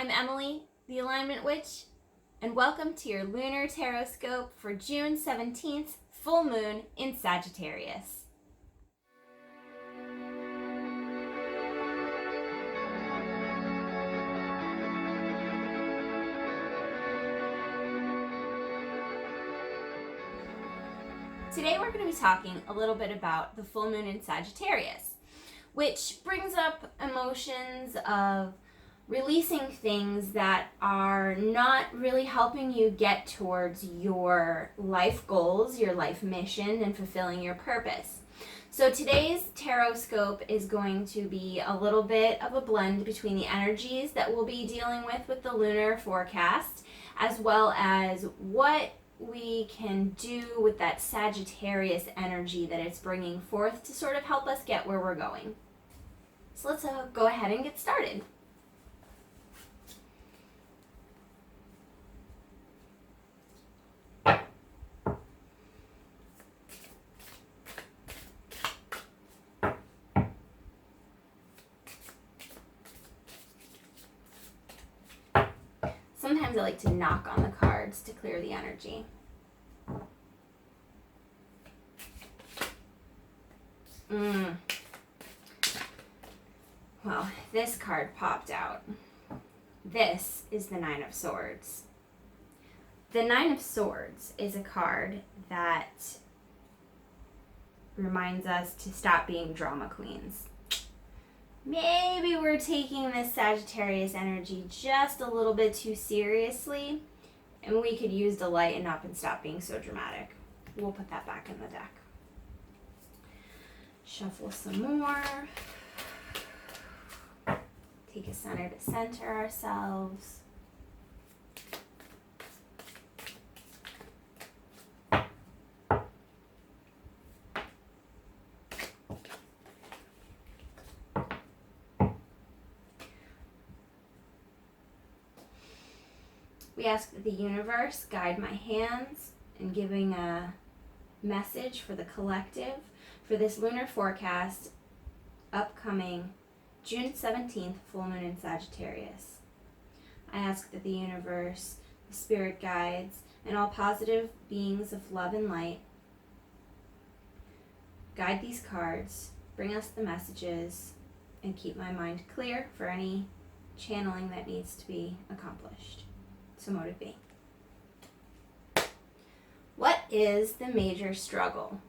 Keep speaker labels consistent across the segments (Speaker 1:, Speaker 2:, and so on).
Speaker 1: I'm Emilie, the Alignment Witch, and welcome to your Lunar TarotScope for June 17th, full moon in Sagittarius. Today we're going to be talking a little bit about the full moon in Sagittarius, which brings up emotions of releasing things that are not really helping you get towards your life goals, your life mission, and fulfilling your purpose. So today's TarotScope is going to be a little bit of a blend between the energies that we'll be dealing with the lunar forecast, as well as what we can do with that Sagittarius energy that it's bringing forth to sort of help us get where we're going. So let's go ahead and get started. Sometimes I like to knock on the cards to clear the energy. Well, this card popped out. This is the Nine of Swords. The Nine of Swords is a card that reminds us to stop being drama queens. Maybe we're taking this Sagittarius energy just a little bit too seriously, and we could use to lighten up and stop being so dramatic. We'll put that back in the deck. Shuffle some more. Take a center to center ourselves. We ask that the universe guide my hands in giving a message for the collective for this lunar forecast upcoming June 17th, full moon in Sagittarius. I ask that the universe, the spirit guides, and all positive beings of love and light guide these cards, bring us the messages, and keep my mind clear for any channeling that needs to be accomplished. So motive be. What is the major struggle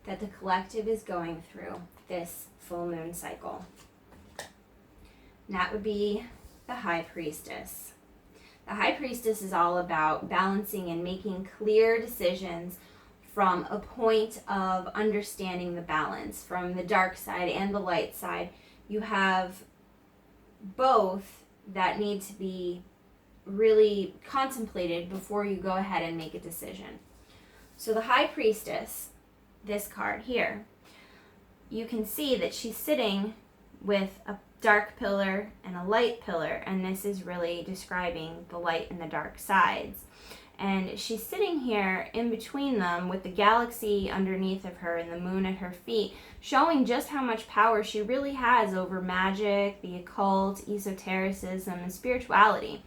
Speaker 1: that the collective is going through this full moon cycle? And that would be the High Priestess. The High Priestess is all about balancing and making clear decisions from a point of understanding the balance. From the dark side and the light side, you have both that need to be really contemplated before you go ahead and make a decision. So the High Priestess, this card here, you can see that she's sitting with a dark pillar and a light pillar, and this is really describing the light and the dark sides. And she's sitting here in between them with the galaxy underneath of her and the moon at her feet, showing just how much power she really has over magic, the occult, esotericism, and spirituality.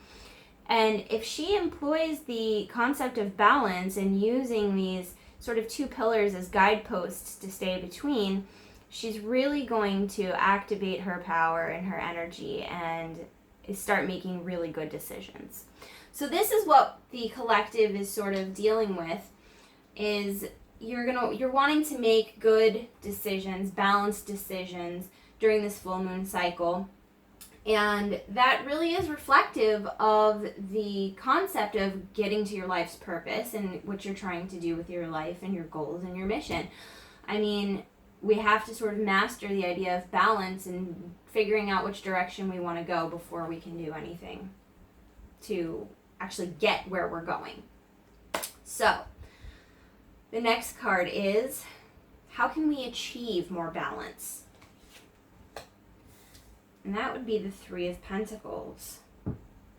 Speaker 1: And if she employs the concept of balance and using these sort of two pillars as guideposts to stay between, she's really going to activate her power and her energy and start making really good decisions. So this is what the collective is sort of dealing with, is you're wanting to make good decisions, balanced decisions during this full moon cycle. And that really is reflective of the concept of getting to your life's purpose and what you're trying to do with your life and your goals and your mission. I mean, we have to sort of master the idea of balance and figuring out which direction we want to go before we can do anything to actually get where we're going. So, the next card is, how can we achieve more balance? And that would be the Three of Pentacles.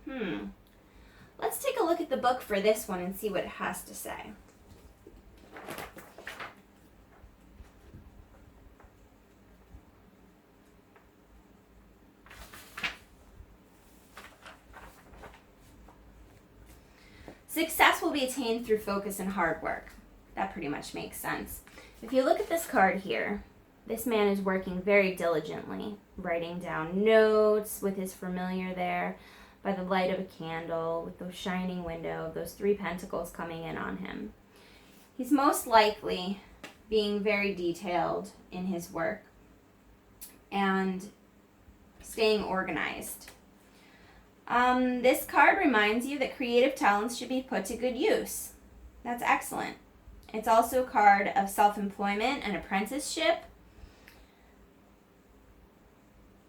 Speaker 1: Let's take a look at the book for this one and see what it has to say. Success will be attained through focus and hard work. That pretty much makes sense. If you look at this card here, this man is working very diligently, writing down notes with his familiar there by the light of a candle, with those shining window, those 3 pentacles coming in on him. He's most likely being very detailed in his work and staying organized. This card reminds you that creative talents should be put to good use. That's excellent. It's also a card of self-employment and apprenticeship.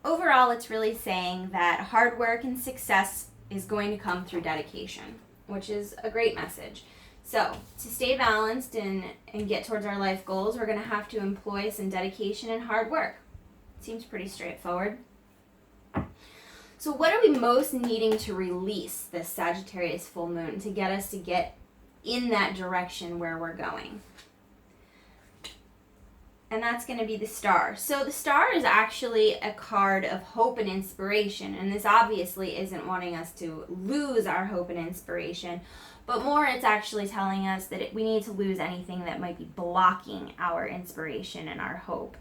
Speaker 1: Overall, it's really saying that hard work and success is going to come through dedication, which is a great message. So, to stay balanced and get towards our life goals, we're going to have to employ some dedication and hard work. Seems pretty straightforward. So what are we most needing to release this Sagittarius full moon to get us to get in that direction where we're going? And that's going to be the Star. So the Star is actually a card of hope and inspiration. And this obviously isn't wanting us to lose our hope and inspiration, but more it's actually telling us that we need to lose anything that might be blocking our inspiration and our hope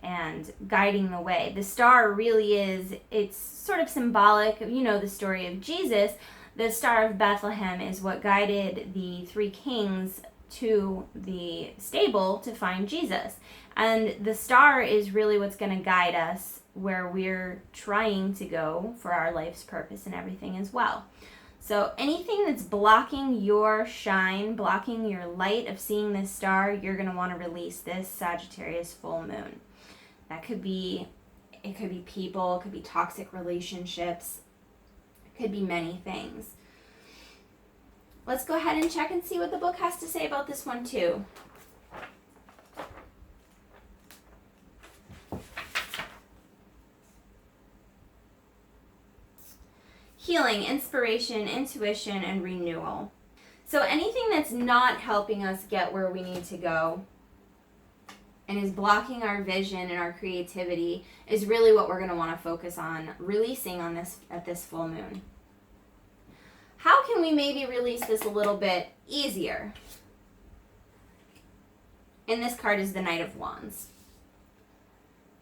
Speaker 1: and guiding the way. The Star really is, it's sort of symbolic of, you know, the story of Jesus. The Star of Bethlehem is what guided the 3 kings to the stable to find Jesus. And the star is really what's going to guide us where we're trying to go for our life's purpose and everything as well. So anything that's blocking your shine, blocking your light of seeing this star, you're going to want to release this Sagittarius full moon. That could be, it could be people, it could be toxic relationships, it could be many things. Let's go ahead and check and see what the book has to say about this one too. Healing, inspiration, intuition, and renewal. So anything that's not helping us get where we need to go and is blocking our vision and our creativity is really what we're going to want to focus on releasing on this at this full moon. How can we maybe release this a little bit easier? And this card is the Knight of Wands.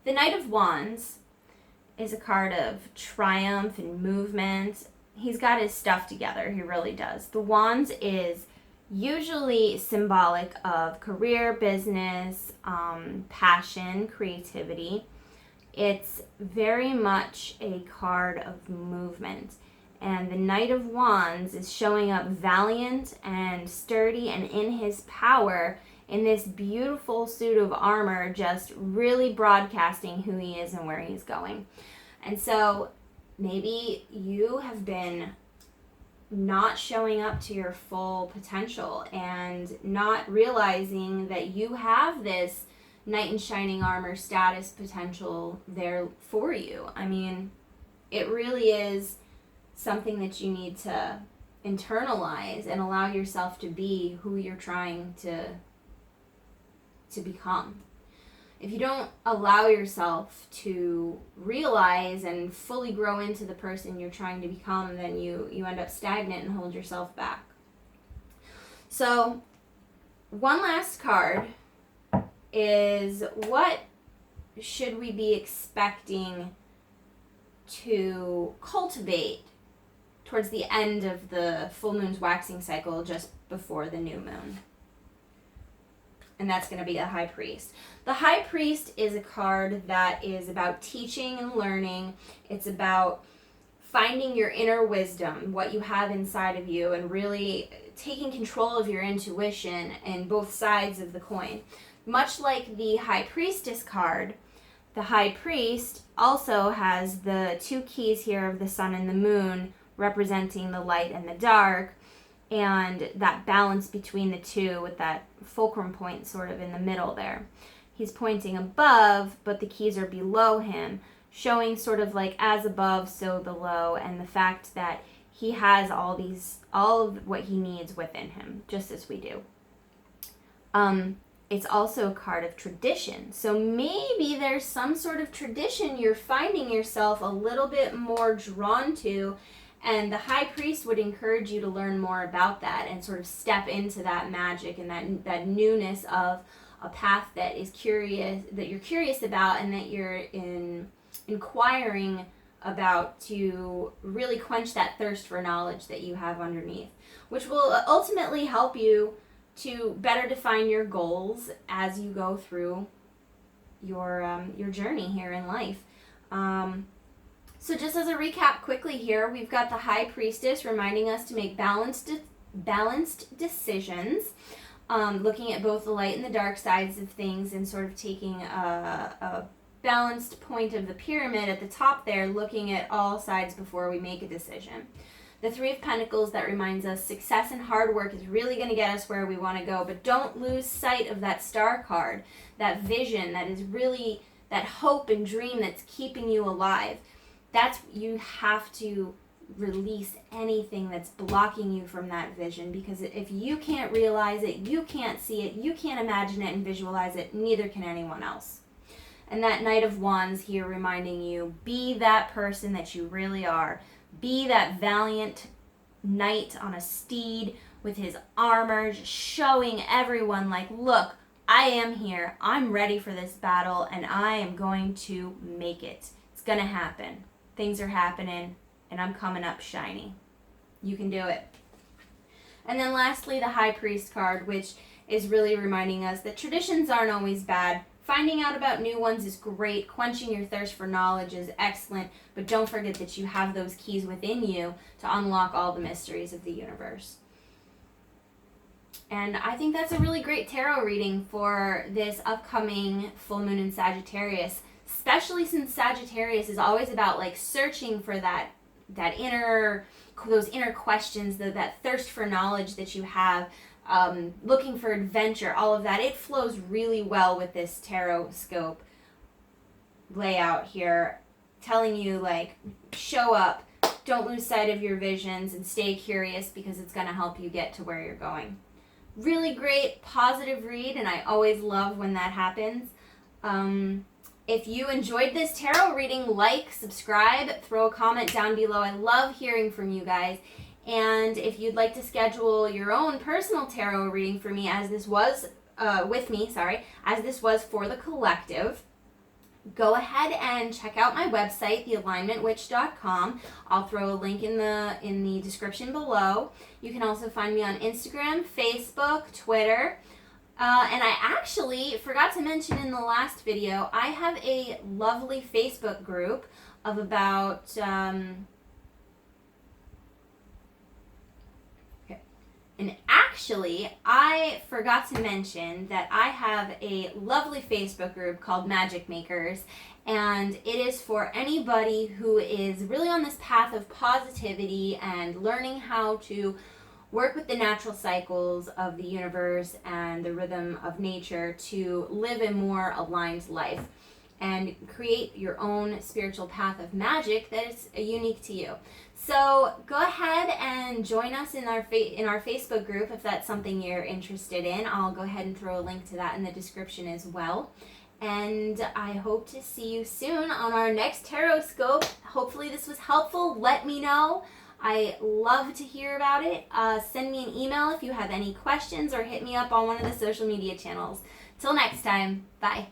Speaker 1: The Knight of Wands is a card of triumph and movement. He's got his stuff together, he really does. The Wands is usually symbolic of career, business, passion, creativity. It's very much a card of movement. And the Knight of Wands is showing up valiant and sturdy and in his power in this beautiful suit of armor, just really broadcasting who he is and where he's going. And so maybe you have been not showing up to your full potential and not realizing that you have this knight in shining armor status potential there for you. I mean, it really is something that you need to internalize and allow yourself to be who you're trying to become. If you don't allow yourself to realize and fully grow into the person you're trying to become, then you end up stagnant and hold yourself back. So, one last card is, what should we be expecting to cultivate towards the end of the full moon's waxing cycle just before the new moon? And that's going to be a High Priest. The High Priest is a card that is about teaching and learning. It's about finding your inner wisdom, what you have inside of you, and really taking control of your intuition and both sides of the coin. Much like the High Priestess card, the High Priest also has the 2 keys here of the sun and the moon representing the light and the dark, and that balance between the two with that fulcrum point sort of in the middle there. He's pointing above, but the keys are below him, showing sort of like as above, so below, and the fact that he has all of what he needs within him, just as we do. It's also a card of tradition. So maybe there's some sort of tradition you're finding yourself a little bit more drawn to And the High Priest would encourage you to learn more about that and sort of step into that magic and that newness of a path that is curious, that you're curious about, and that you're inquiring about, to really quench that thirst for knowledge that you have underneath, which will ultimately help you to better define your goals as you go through your journey here in life. So just as a recap quickly here, we've got the High Priestess reminding us to make balanced decisions, looking at both the light and the dark sides of things, and sort of taking a balanced point of the pyramid at the top there, looking at all sides before we make a decision. The Three of Pentacles, that reminds us success and hard work is really going to get us where we want to go, but don't lose sight of that Star card, that vision that is really that hope and dream that's keeping you alive. You have to release anything that's blocking you from that vision, because if you can't realize it, you can't see it, you can't imagine it and visualize it, neither can anyone else. And that Knight of Wands here reminding you, be that person that you really are. Be that valiant knight on a steed with his armor, just showing everyone like, look, I am here, I'm ready for this battle, and I am going to make it. It's gonna happen. Things are happening, and I'm coming up shiny. You can do it. And then lastly, the High Priest card, which is really reminding us that traditions aren't always bad. Finding out about new ones is great. Quenching your thirst for knowledge is excellent. But don't forget that you have those keys within you to unlock all the mysteries of the universe. And I think that's a really great tarot reading for this upcoming full moon in Sagittarius, especially since Sagittarius is always about like searching for those inner questions, that thirst for knowledge that you have, looking for adventure, all of that. It flows really well with this TarotScope layout here, telling you like, show up, don't lose sight of your visions, and stay curious, because it's going to help you get to where you're going. Really great positive read, and I always love when that happens. If you enjoyed this tarot reading, like, subscribe, throw a comment down below. I love hearing from you guys. And if you'd like to schedule your own personal tarot reading for me, as this was as this was for the collective, go ahead and check out my website, thealignmentwitch.com. I'll throw a link in the description below. You can also find me on Instagram, Facebook, Twitter. And I actually forgot to mention in the last video, I have a lovely Facebook group of about, and actually, I forgot to mention that I have a lovely Facebook group called Magic Makers, and it is for anybody who is really on this path of positivity and learning how to work with the natural cycles of the universe and the rhythm of nature to live a more aligned life and create your own spiritual path of magic that is unique to you. So go ahead and join us in our Facebook group if that's something you're interested in. I'll go ahead and throw a link to that in the description as well. And I hope to see you soon on our next TarotScope. Hopefully this was helpful. Let me know. I love to hear about it. Send me an email if you have any questions, or hit me up on one of the social media channels. Till next time, bye.